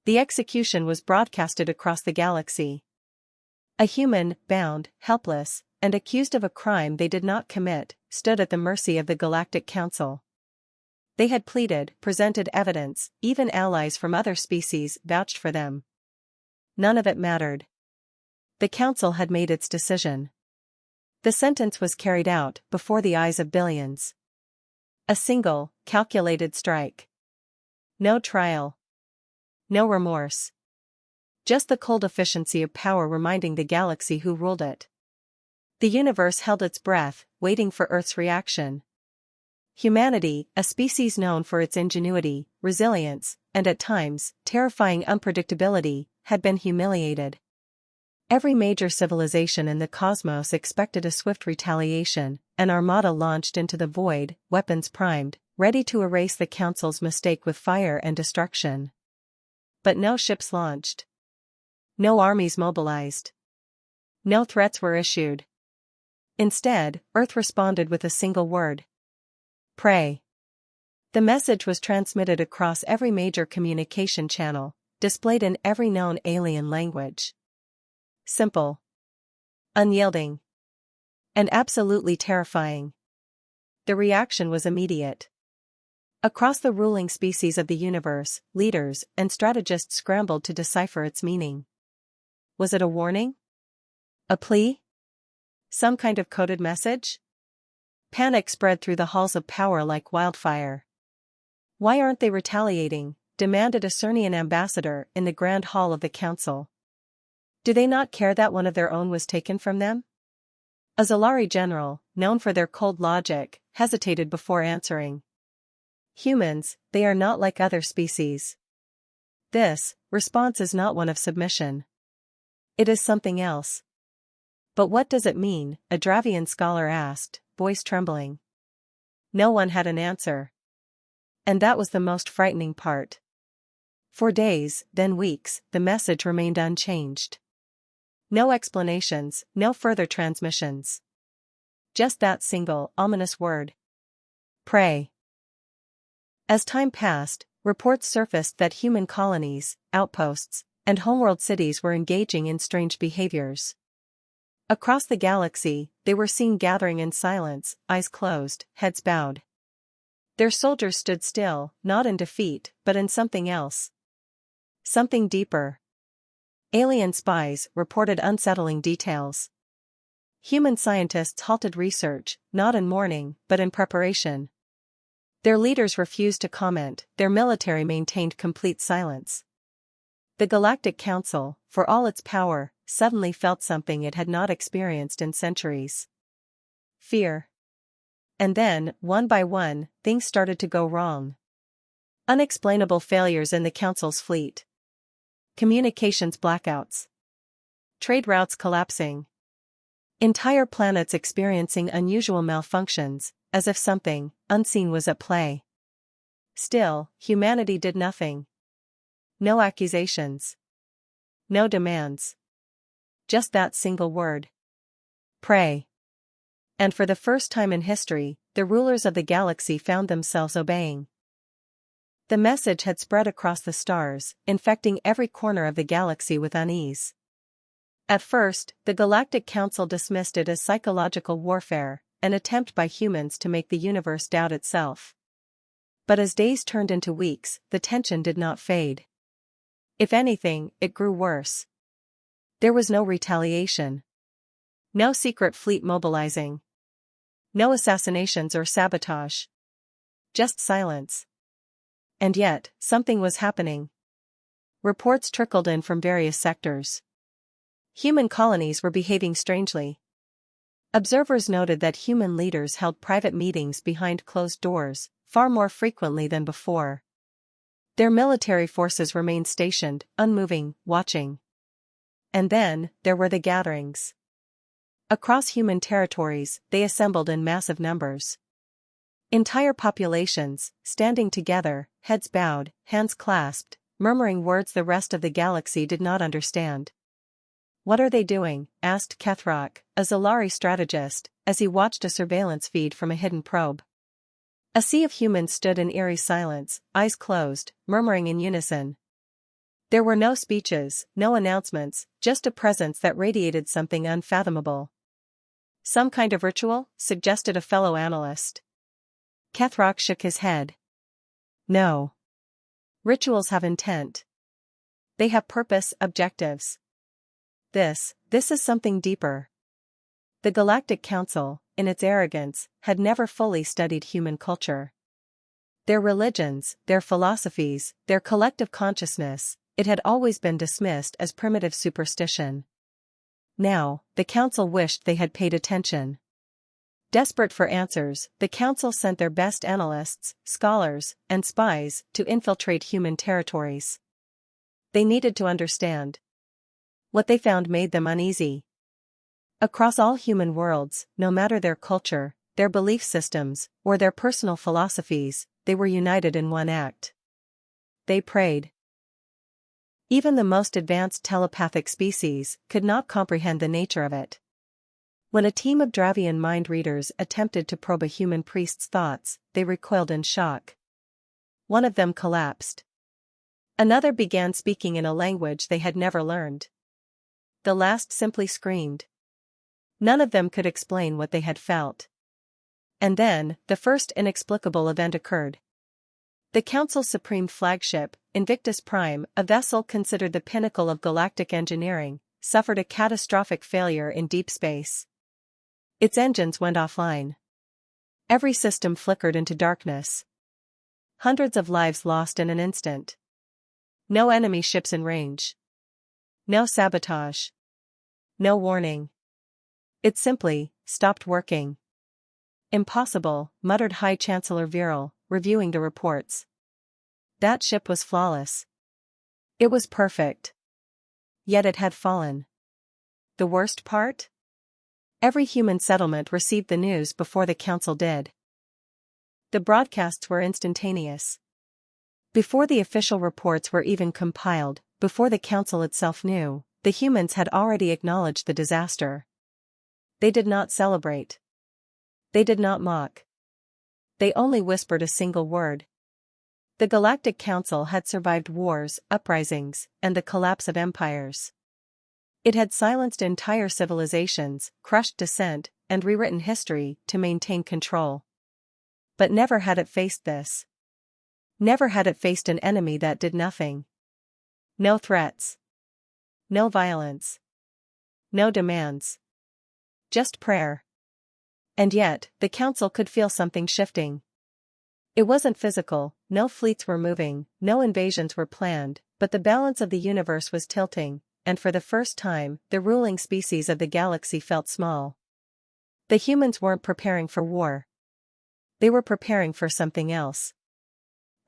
The execution was broadcasted across the galaxy. A human, bound, helpless, and accused of a crime they did not commit, stood at the mercy of the Galactic Council. They had pleaded, presented evidence, even allies from other species vouched for them. None of it mattered. The Council had made its decision. The sentence was carried out before the eyes of billions. A single, calculated strike. No trial. No remorse. Just the cold efficiency of power reminding the galaxy who ruled it. The universe held its breath, waiting for Earth's reaction. Humanity, a species known for its ingenuity, resilience, and at times, terrifying unpredictability, had been humiliated. Every major civilization in the cosmos expected a swift retaliation, an armada launched into the void, weapons primed, ready to erase the Council's mistake with fire and destruction. But no ships launched. No armies mobilized. No threats were issued. Instead, Earth responded with a single word. Pray. The message was transmitted across every major communication channel, displayed in every known alien language. Simple. Unyielding. And absolutely terrifying. The reaction was immediate. Across the ruling species of the universe, leaders and strategists scrambled to decipher its meaning. Was it a warning? A plea? Some kind of coded message? Panic spread through the halls of power like wildfire. Why aren't they retaliating? Demanded a Cernian ambassador in the Grand Hall of the Council. Do they not care that one of their own was taken from them? A Zolari general, known for their cold logic, hesitated before answering. Humans, they are not like other species. This response is not one of submission. It is something else. But what does it mean? A Dravian scholar asked, voice trembling. No one had an answer. And that was the most frightening part. For days, then weeks, the message remained unchanged. No explanations, no further transmissions. Just that single, ominous word. Pray. As time passed, reports surfaced that human colonies, outposts, and homeworld cities were engaging in strange behaviors. Across the galaxy, they were seen gathering in silence, eyes closed, heads bowed. Their soldiers stood still, not in defeat, but in something else. Something deeper. Alien spies reported unsettling details. Human scientists halted research, not in mourning, but in preparation. Their leaders refused to comment, their military maintained complete silence. The Galactic Council, for all its power, suddenly felt something it had not experienced in centuries. Fear. And then, one by one, things started to go wrong. Unexplainable failures in the Council's fleet. Communications blackouts. Trade routes collapsing. Entire planets experiencing unusual malfunctions, as if something unseen was at play. Still, humanity did nothing. No accusations. No demands. Just that single word. Pray. And for the first time in history, the rulers of the galaxy found themselves obeying. The message had spread across the stars, infecting every corner of the galaxy with unease. At first, the Galactic Council dismissed it as psychological warfare, an attempt by humans to make the universe doubt itself. But as days turned into weeks, the tension did not fade. If anything, it grew worse. There was no retaliation. No secret fleet mobilizing. No assassinations or sabotage. Just silence. And yet, something was happening. Reports trickled in from various sectors. Human colonies were behaving strangely. Observers noted that human leaders held private meetings behind closed doors, far more frequently than before. Their military forces remained stationed, unmoving, watching. And then, there were the gatherings. Across human territories, they assembled in massive numbers. Entire populations, standing together, heads bowed, hands clasped, murmuring words the rest of the galaxy did not understand. What are they doing? Asked Kethrock, a Zolari strategist, as he watched a surveillance feed from a hidden probe. A sea of humans stood in eerie silence, eyes closed, murmuring in unison. There were no speeches, no announcements, just a presence that radiated something unfathomable. Some kind of ritual, suggested a fellow analyst. Kethrock shook his head. No. Rituals have intent. They have purpose, objectives. This is something deeper. The Galactic Council, in its arrogance, had never fully studied human culture. Their religions, their philosophies, their collective consciousness, it had always been dismissed as primitive superstition. Now, the Council wished they had paid attention. Desperate for answers, the Council sent their best analysts, scholars, and spies to infiltrate human territories. They needed to understand. What they found made them uneasy. Across all human worlds, no matter their culture, their belief systems, or their personal philosophies, they were united in one act. They prayed. Even the most advanced telepathic species could not comprehend the nature of it. When a team of Dravian mind readers attempted to probe a human priest's thoughts, they recoiled in shock. One of them collapsed. Another began speaking in a language they had never learned. The last simply screamed. None of them could explain what they had felt. And then, the first inexplicable event occurred. The Council's supreme flagship, Invictus Prime, a vessel considered the pinnacle of galactic engineering, suffered a catastrophic failure in deep space. Its engines went offline. Every system flickered into darkness. Hundreds of lives lost in an instant. No enemy ships in range. No sabotage. No warning. It simply stopped working. Impossible, muttered High Chancellor Viral, reviewing the reports. That ship was flawless. It was perfect. Yet it had fallen. The worst part? Every human settlement received the news before the Council did. The broadcasts were instantaneous. Before the official reports were even compiled, before the Council itself knew, the humans had already acknowledged the disaster. They did not celebrate. They did not mock. They only whispered a single word. The Galactic Council had survived wars, uprisings, and the collapse of empires. It had silenced entire civilizations, crushed dissent, and rewritten history to maintain control. But never had it faced this. Never had it faced an enemy that did nothing. No threats. No violence. No demands. Just prayer. And yet, the Council could feel something shifting. It wasn't physical, no fleets were moving, no invasions were planned, but the balance of the universe was tilting, and for the first time, the ruling species of the galaxy felt small. The humans weren't preparing for war. They were preparing for something else.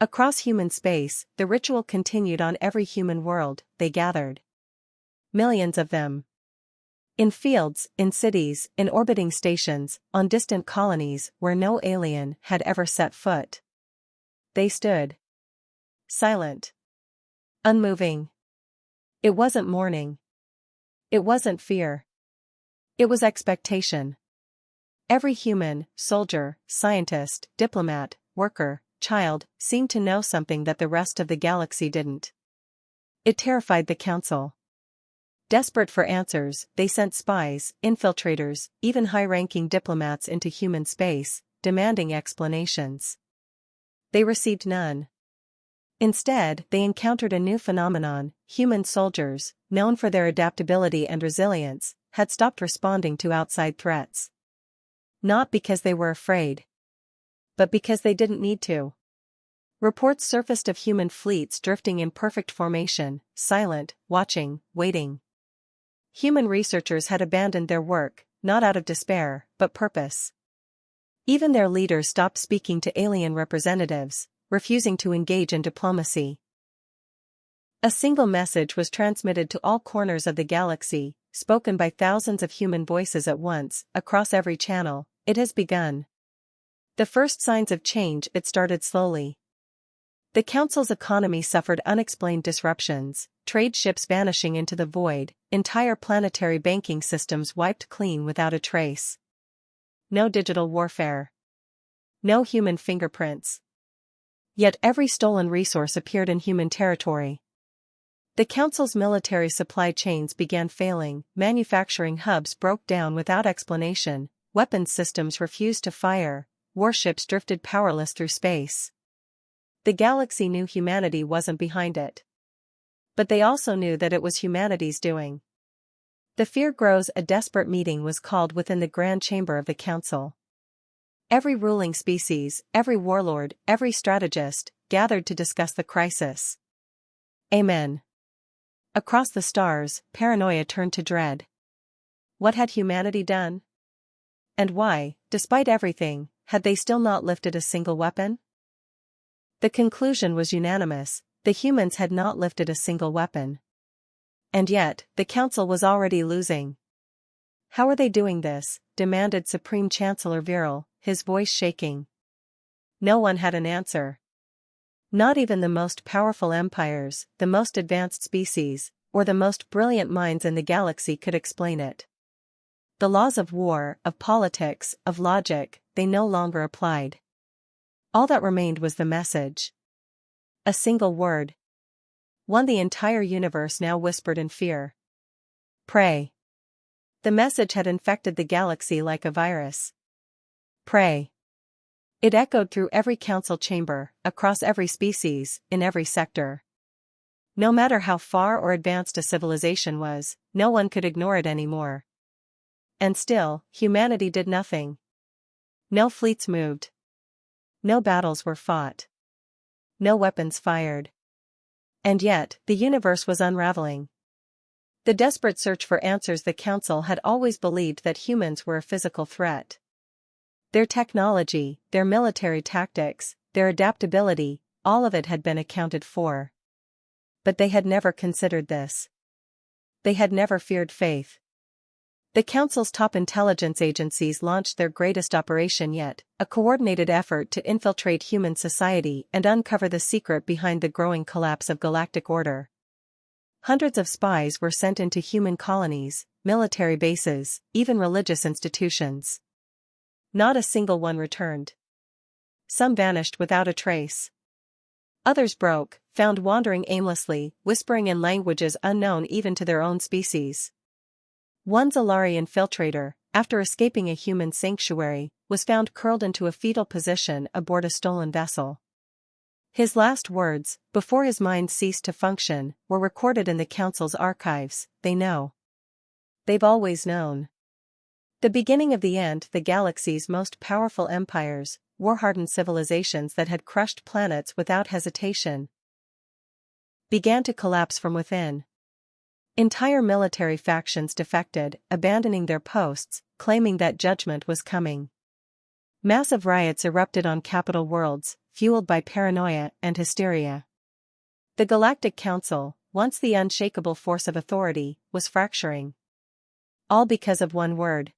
Across human space, the ritual continued on every human world they gathered. Millions of them. In fields, in cities, in orbiting stations, on distant colonies where no alien had ever set foot. They stood. Silent. Unmoving. It wasn't mourning. It wasn't fear. It was expectation. Every human, soldier, scientist, diplomat, worker, child, seemed to know something that the rest of the galaxy didn't. It terrified the Council. Desperate for answers, they sent spies, infiltrators, even high-ranking diplomats into human space, demanding explanations. They received none. Instead, they encountered a new phenomenon: human soldiers, known for their adaptability and resilience, had stopped responding to outside threats. Not because they were afraid, but because they didn't need to. Reports surfaced of human fleets drifting in perfect formation, silent, watching, waiting. Human researchers had abandoned their work, not out of despair, but purpose. Even their leaders stopped speaking to alien representatives, refusing to engage in diplomacy. A single message was transmitted to all corners of the galaxy, spoken by thousands of human voices at once, across every channel: it has begun. The first signs of change. It started slowly. The Council's economy suffered unexplained disruptions, trade ships vanishing into the void, entire planetary banking systems wiped clean without a trace. No digital warfare. No human fingerprints. Yet every stolen resource appeared in human territory. The Council's military supply chains began failing, manufacturing hubs broke down without explanation, weapons systems refused to fire, warships drifted powerless through space. The galaxy knew humanity wasn't behind it. But they also knew that it was humanity's doing. The fear grows. A desperate meeting was called within the Grand Chamber of the Council. Every ruling species, every warlord, every strategist, gathered to discuss the crisis. Amen. Across the stars, paranoia turned to dread. What had humanity done? And why, despite everything, had they still not lifted a single weapon? The conclusion was unanimous: the humans had not lifted a single weapon. And yet, the Council was already losing. How are they doing this? Demanded Supreme Chancellor Viral, his voice shaking. No one had an answer. Not even the most powerful empires, the most advanced species, or the most brilliant minds in the galaxy could explain it. The laws of war, of politics, of logic, they no longer applied. All that remained was the message. A single word. One the entire universe now whispered in fear. Pray. The message had infected the galaxy like a virus. Pray. It echoed through every council chamber, across every species, in every sector. No matter how far or advanced a civilization was, no one could ignore it anymore. And still, humanity did nothing. No fleets moved. No battles were fought. No weapons fired. And yet, the universe was unraveling. The desperate search for answers. The Council had always believed that humans were a physical threat. Their technology, their military tactics, their adaptability, all of it had been accounted for. But they had never considered this. They had never feared faith. The Council's top intelligence agencies launched their greatest operation yet, a coordinated effort to infiltrate human society and uncover the secret behind the growing collapse of galactic order. Hundreds of spies were sent into human colonies, military bases, even religious institutions. Not a single one returned. Some vanished without a trace. Others broke, found wandering aimlessly, whispering in languages unknown even to their own species. One Zalari infiltrator, after escaping a human sanctuary, was found curled into a fetal position aboard a stolen vessel. His last words, before his mind ceased to function, were recorded in the Council's archives. They know. They've always known. The beginning of the end. The galaxy's most powerful empires, war-hardened civilizations that had crushed planets without hesitation, began to collapse from within. Entire military factions defected, abandoning their posts, claiming that judgment was coming. Massive riots erupted on capital worlds, fueled by paranoia and hysteria. The Galactic Council, once the unshakable force of authority, was fracturing. All because of one word.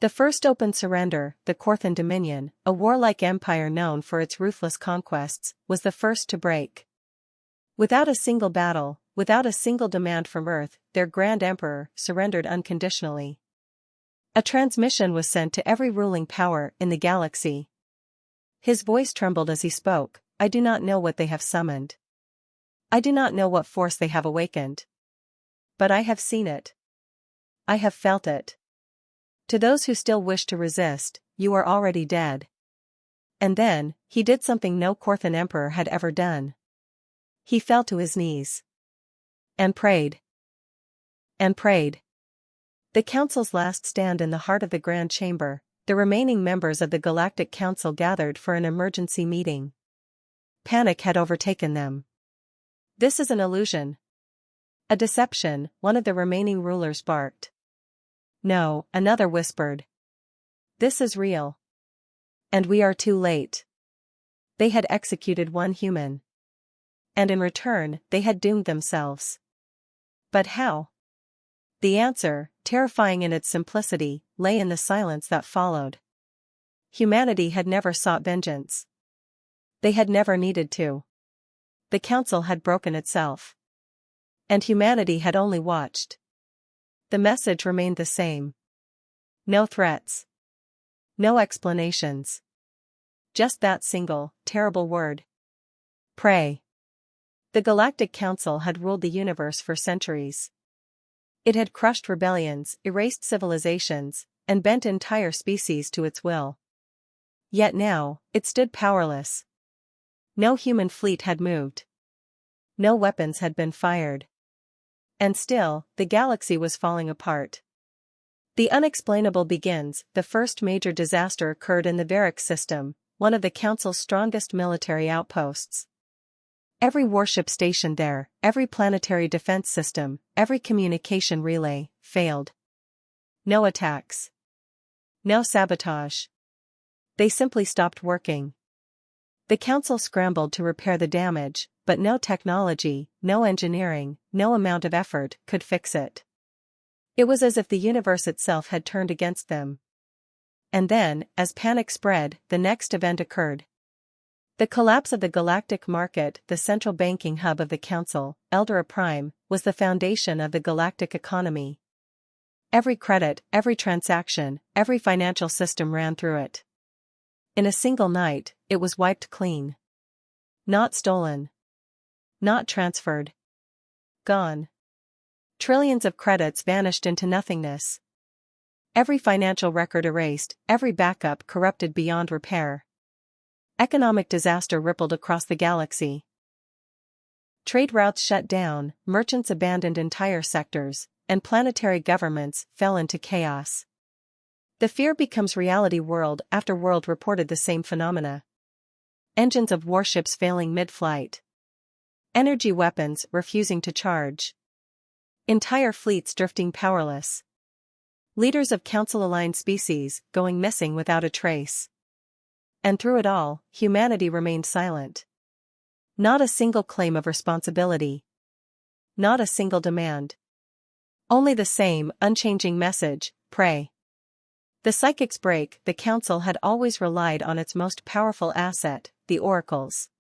The first open surrender, the Corthan Dominion, a warlike empire known for its ruthless conquests, was the first to break. Without a single battle, without a single demand from Earth, their Grand Emperor surrendered unconditionally. A transmission was sent to every ruling power in the galaxy. His voice trembled as he spoke. I do not know what they have summoned. I do not know what force they have awakened. But I have seen it. I have felt it. To those who still wish to resist, you are already dead. And then, he did something no Corthan Emperor had ever done. He fell to his knees. And prayed. And prayed. The Council's last stand. In the heart of the Grand Chamber, the remaining members of the Galactic Council gathered for an emergency meeting. Panic had overtaken them. This is an illusion. A deception, one of the remaining rulers barked. No, another whispered. This is real. And we are too late. They had executed one human. And in return, they had doomed themselves. But how? The answer, terrifying in its simplicity, lay in the silence that followed. Humanity had never sought vengeance. They had never needed to. The Council had broken itself. And humanity had only watched. The message remained the same. No threats. No explanations. Just that single, terrible word. Pray. The Galactic Council had ruled the universe for centuries. It had crushed rebellions, erased civilizations, and bent entire species to its will. Yet now, it stood powerless. No human fleet had moved. No weapons had been fired. And still, the galaxy was falling apart. The unexplainable begins. The first major disaster occurred in the Varric system, one of the Council's strongest military outposts. Every warship stationed there, every planetary defense system, every communication relay, failed. No attacks. No sabotage. They simply stopped working. The Council scrambled to repair the damage, but no technology, no engineering, no amount of effort could fix it. It was as if the universe itself had turned against them. And then, as panic spread, the next event occurred. The collapse of the galactic market, the central banking hub of the Council, Eldera Prime, was the foundation of the galactic economy. Every credit, every transaction, every financial system ran through it. In a single night, it was wiped clean. Not stolen. Not transferred. Gone. Trillions of credits vanished into nothingness. Every financial record erased, every backup corrupted beyond repair. Economic disaster rippled across the galaxy. Trade routes shut down, merchants abandoned entire sectors, and planetary governments fell into chaos. The fear becomes reality. World after world reported the same phenomena. Engines of warships failing mid-flight. Energy weapons refusing to charge. Entire fleets drifting powerless. Leaders of Council-aligned species going missing without a trace. And through it all, humanity remained silent. Not a single claim of responsibility. Not a single demand. Only the same unchanging message: pray. The psychics break. The Council had always relied on its most powerful asset, the oracles.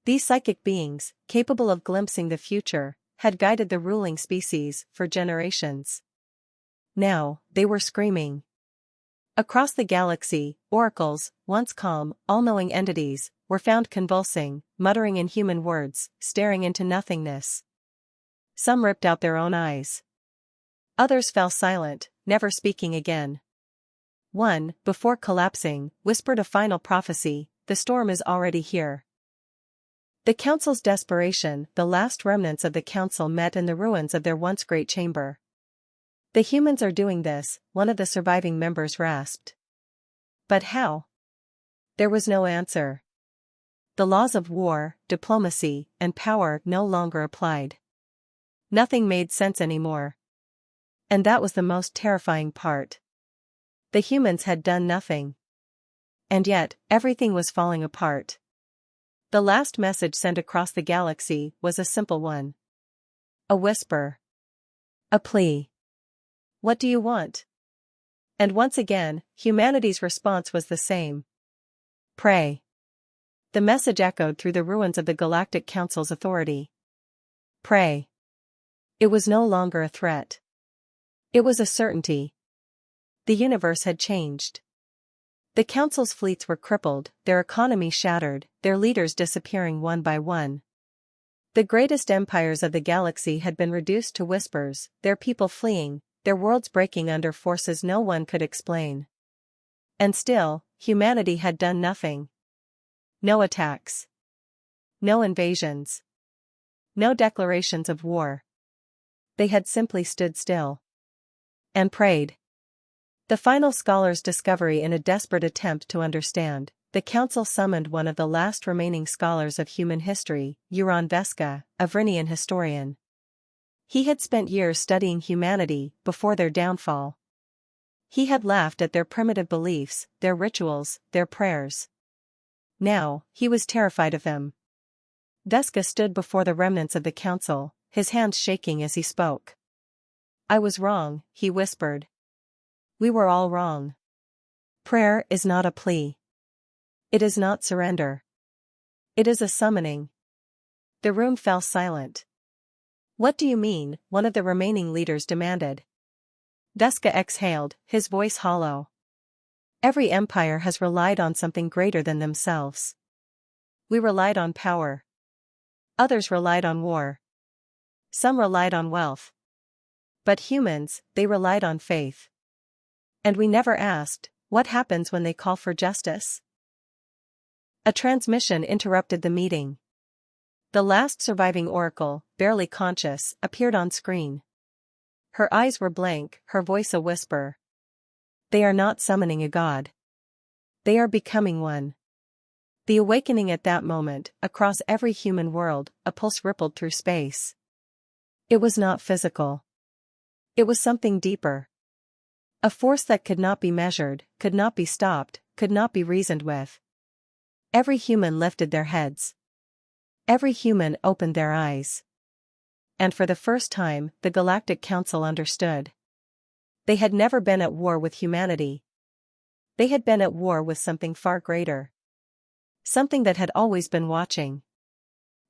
These psychic beings, capable of glimpsing the future, had guided the ruling species for generations. Now, they were screaming. Across the galaxy, oracles, once calm, all-knowing entities, were found convulsing, muttering inhuman words, staring into nothingness. Some ripped out their own eyes. Others fell silent, never speaking again. One, before collapsing, whispered a final prophecy: the storm is already here. The Council's desperation. The last remnants of the Council met in the ruins of their once great chamber. The humans are doing this, one of the surviving members rasped. But how? There was no answer. The laws of war, diplomacy, and power no longer applied. Nothing made sense anymore. And that was the most terrifying part. The humans had done nothing. And yet, everything was falling apart. The last message sent across the galaxy was a simple one. A whisper. A plea. What do you want? And once again, humanity's response was the same. Pray. The message echoed through the ruins of the Galactic Council's authority. Pray. It was no longer a threat. It was a certainty. The universe had changed. The Council's fleets were crippled, their economy shattered, their leaders disappearing one by one. The greatest empires of the galaxy had been reduced to whispers, their people fleeing, their worlds breaking under forces no one could explain. And still, humanity had done nothing. No attacks. No invasions. No declarations of war. They had simply stood still. And prayed. The final scholar's discovery. In a desperate attempt to understand, the Council summoned one of the last remaining scholars of human history, Euron Vesca, a Vrinian historian. He had spent years studying humanity before their downfall. He had laughed at their primitive beliefs, their rituals, their prayers. Now, he was terrified of them. Vesca stood before the remnants of the Council, his hands shaking as he spoke. I was wrong, he whispered. We were all wrong. Prayer is not a plea. It is not surrender. It is a summoning. The room fell silent. What do you mean? One of the remaining leaders demanded. Vesca exhaled, his voice hollow. Every empire has relied on something greater than themselves. We relied on power. Others relied on war. Some relied on wealth. But humans, they relied on faith. And we never asked, what happens when they call for justice? A transmission interrupted the meeting. The last surviving oracle, barely conscious, appeared on screen. Her eyes were blank, her voice a whisper. They are not summoning a god. They are becoming one. The awakening at that moment, across every human world, a pulse rippled through space. It was not physical. It was something deeper. A force that could not be measured, could not be stopped, could not be reasoned with. Every human lifted their heads. Every human opened their eyes. And for the first time, the Galactic Council understood. They had never been at war with humanity. They had been at war with something far greater. Something that had always been watching.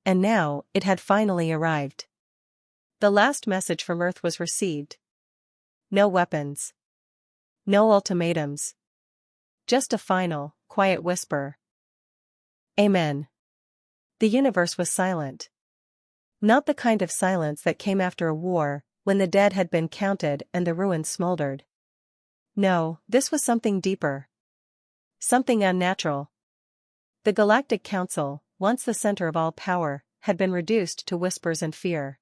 And now, it had finally arrived. The last message from Earth was received. No weapons. No ultimatums. Just a final, quiet whisper. Amen. The universe was silent. Not the kind of silence that came after a war, when the dead had been counted and the ruins smoldered. No, this was something deeper. Something unnatural. The Galactic Council, once the center of all power, had been reduced to whispers and fear.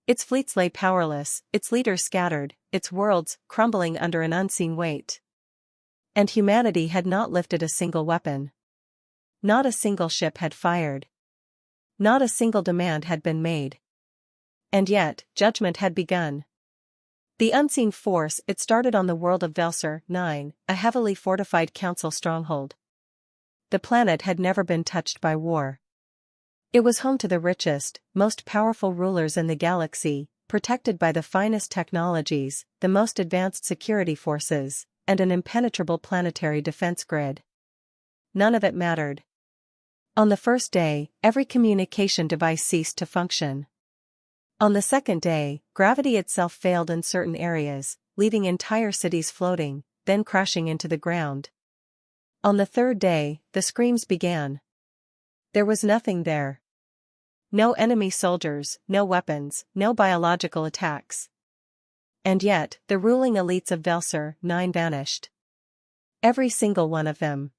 Its fleets lay powerless, its leaders scattered, its worlds crumbling under an unseen weight. And humanity had not lifted a single weapon. Not a single ship had fired. Not a single demand had been made. And yet, judgment had begun. The unseen force, it started on the world of Velser 9, a heavily fortified council stronghold. The planet had never been touched by war. It was home to the richest, most powerful rulers in the galaxy, protected by the finest technologies, the most advanced security forces, and an impenetrable planetary defense grid. None of it mattered. On the first day, every communication device ceased to function. On the second day, gravity itself failed in certain areas, leaving entire cities floating, then crashing into the ground. On the third day, the screams began. There was nothing there. No enemy soldiers, no weapons, no biological attacks. And yet, the ruling elites of Velser 9 vanished. Every single one of them.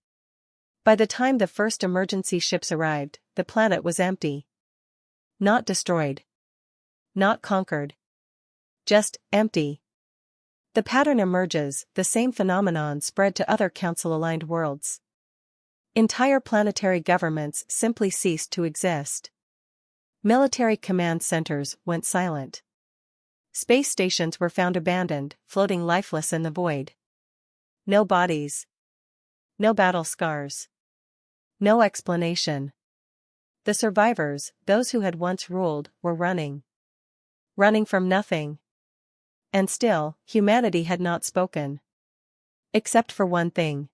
By the time the first emergency ships arrived, the planet was empty. Not destroyed. Not conquered. Just empty. The pattern emerges, the same phenomenon spread to other council-aligned worlds. Entire planetary governments simply ceased to exist. Military command centers went silent. Space stations were found abandoned, floating lifeless in the void. No bodies. No battle scars. No explanation. The survivors, those who had once ruled, were running. Running from nothing. And still, humanity had not spoken. Except for one thing.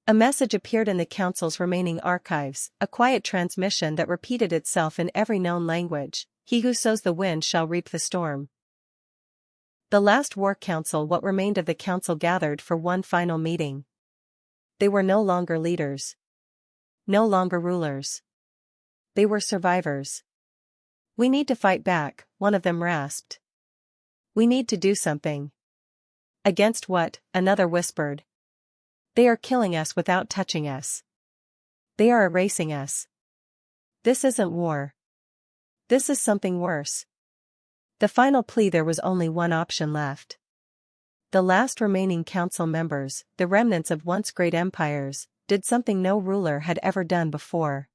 A message appeared in the Council's remaining archives, a quiet transmission that repeated itself in every known language: he who sows the wind shall reap the storm. The last War Council, what remained of the Council, gathered for one final meeting. They were no longer leaders. No longer rulers. They were survivors. We need to fight back, one of them rasped. We need to do something. Against what? Another whispered. They are killing us without touching us. They are erasing us. This isn't war. This is something worse. The final plea: there was only one option left. The last remaining council members, the remnants of once great empires, did something no ruler had ever done before.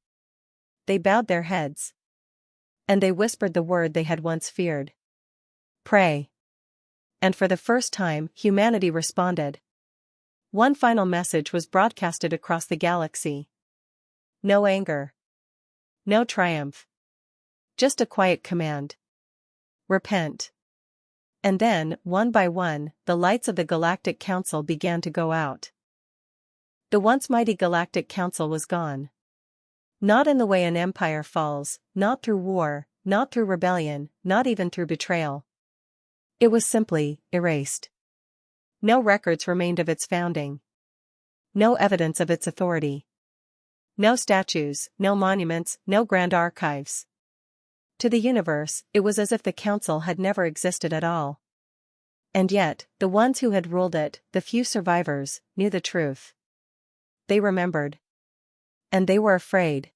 They bowed their heads. And they whispered the word they had once feared. Pray. And for the first time, humanity responded. One final message was broadcasted across the galaxy. No anger. No triumph. Just a quiet command. Repent. And then, one by one, the lights of the Galactic Council began to go out. The once mighty Galactic Council was gone. Not in the way an empire falls, not through war, not through rebellion, not even through betrayal. It was simply erased. No records remained of its founding. No evidence of its authority. No statues, no monuments, no grand archives. To the universe, it was as if the council had never existed at all. And yet, the ones who had ruled it, the few survivors, knew the truth. They remembered. And they were afraid.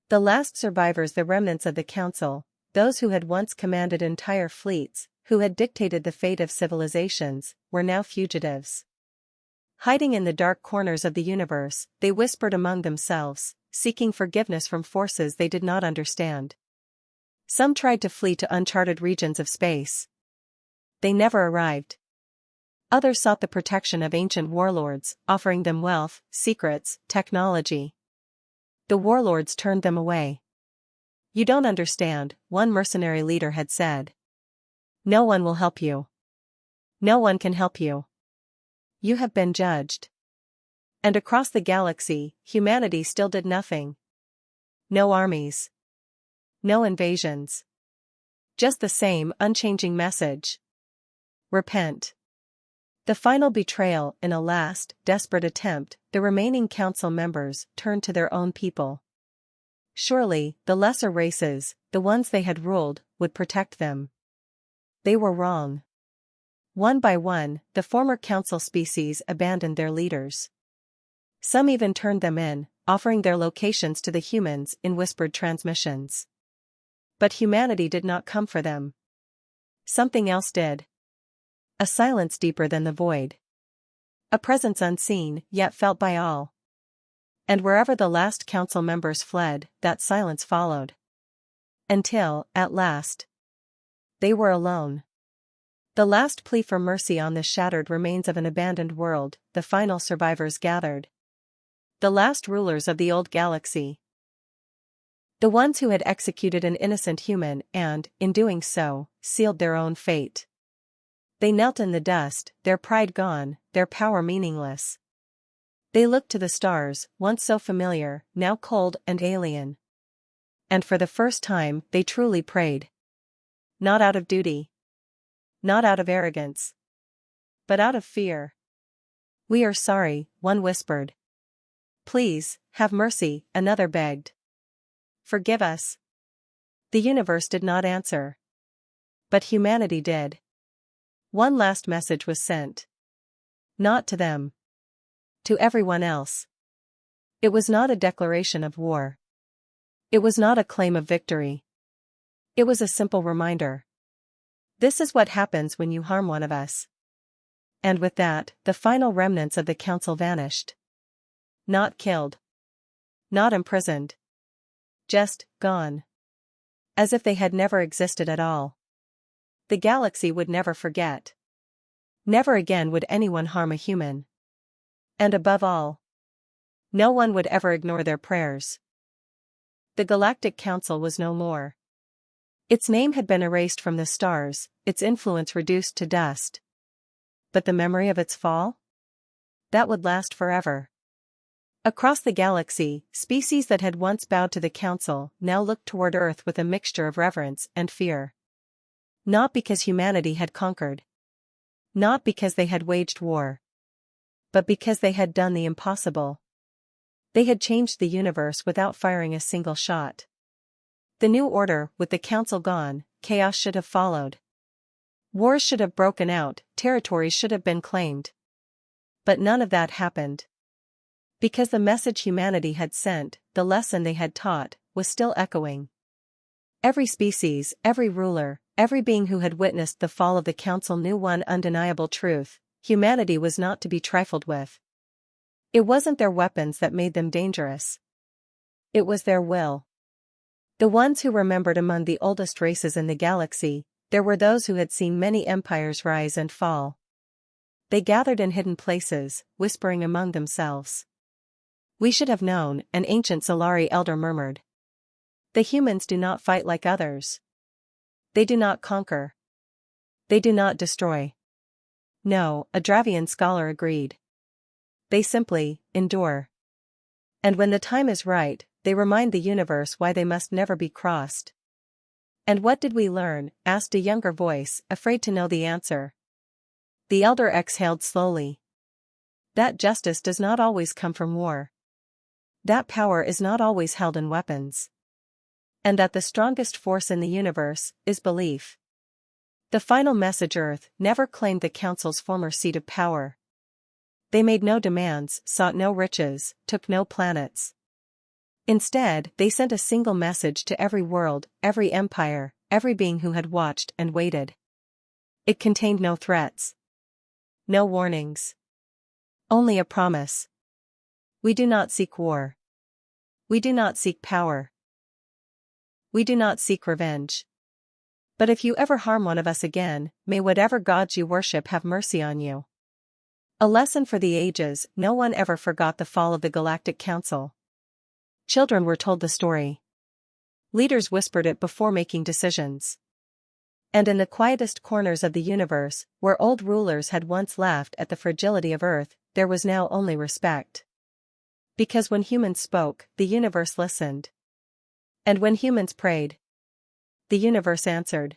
The last survivors, the remnants of the council, those who had once commanded entire fleets, who had dictated the fate of civilizations, were now fugitives. Hiding in the dark corners of the universe, they whispered among themselves, seeking forgiveness from forces they did not understand. Some tried to flee to uncharted regions of space. They never arrived. Others sought the protection of ancient warlords, offering them wealth, secrets, technology. The warlords turned them away. "You don't understand," one mercenary leader had said. "No one will help you. No one can help you. You have been judged." And across the galaxy, humanity still did nothing. No armies. No invasions. Just the same unchanging message. Repent. The final betrayal. In a last, desperate attempt, the remaining council members turned to their own people. Surely, the lesser races, the ones they had ruled, would protect them. They were wrong. One by one, the former council species abandoned their leaders. Some even turned them in, offering their locations to the humans in whispered transmissions. But humanity did not come for them. Something else did. A silence deeper than the void. A presence unseen, yet felt by all. And wherever the last council members fled, that silence followed. Until, at last, they were alone. The last plea for mercy on the shattered remains of an abandoned world, the final survivors gathered. The last rulers of the old galaxy. The ones who had executed an innocent human and, in doing so, sealed their own fate. They knelt in the dust, their pride gone, their power meaningless. They looked to the stars, once so familiar, now cold and alien. And for the first time, they truly prayed. Not out of duty. Not out of arrogance. But out of fear. "We are sorry," one whispered. "Please, have mercy," another begged. "Forgive us." The universe did not answer. But humanity did. One last message was sent. Not to them. To everyone else. It was not a declaration of war. It was not a claim of victory. It was a simple reminder. This is what happens when you harm one of us. And with that, the final remnants of the council vanished. Not killed. Not imprisoned. Just gone. As if they had never existed at all. The galaxy would never forget. Never again would anyone harm a human. And above all, no one would ever ignore their prayers. The Galactic Council was no more. Its name had been erased from the stars, its influence reduced to dust. But the memory of its fall? That would last forever. Across the galaxy, species that had once bowed to the Council now looked toward Earth with a mixture of reverence and fear. Not because humanity had conquered. Not because they had waged war. But because they had done the impossible. They had changed the universe without firing a single shot. The new order, with the Council gone, chaos should have followed. Wars should have broken out, territories should have been claimed. But none of that happened. Because the message humanity had sent, the lesson they had taught, was still echoing. Every species, every ruler, every being who had witnessed the fall of the Council knew one undeniable truth: humanity was not to be trifled with. It wasn't their weapons that made them dangerous. It was their will. The ones who remembered among the oldest races in the galaxy, there were those who had seen many empires rise and fall. They gathered in hidden places, whispering among themselves. "We should have known," an ancient Solari elder murmured. "The humans do not fight like others. They do not conquer. They do not destroy." "No," a Dravian scholar agreed. "They simply endure. And when the time is right, they remind the universe why they must never be crossed." "And what did we learn?" asked a younger voice, afraid to know the answer. The elder exhaled slowly. "That justice does not always come from war. that power is not always held in weapons. And that the strongest force in the universe is belief. The final message: Earth never claimed the Council's former seat of power. They made no demands, sought no riches, took no planets. Instead, they sent a single message to every world, every empire, every being who had watched and waited. It contained no threats. No warnings. Only a promise. We do not seek war. We do not seek power. We do not seek revenge. But if you ever harm one of us again, may whatever gods you worship have mercy on you. A lesson for the ages. No one ever forgot the fall of the Galactic Council. Children were told the story. Leaders whispered it before making decisions. And in the quietest corners of the universe, where old rulers had once laughed at the fragility of Earth, there was now only respect. Because when humans spoke, the universe listened. And when humans prayed, the universe answered.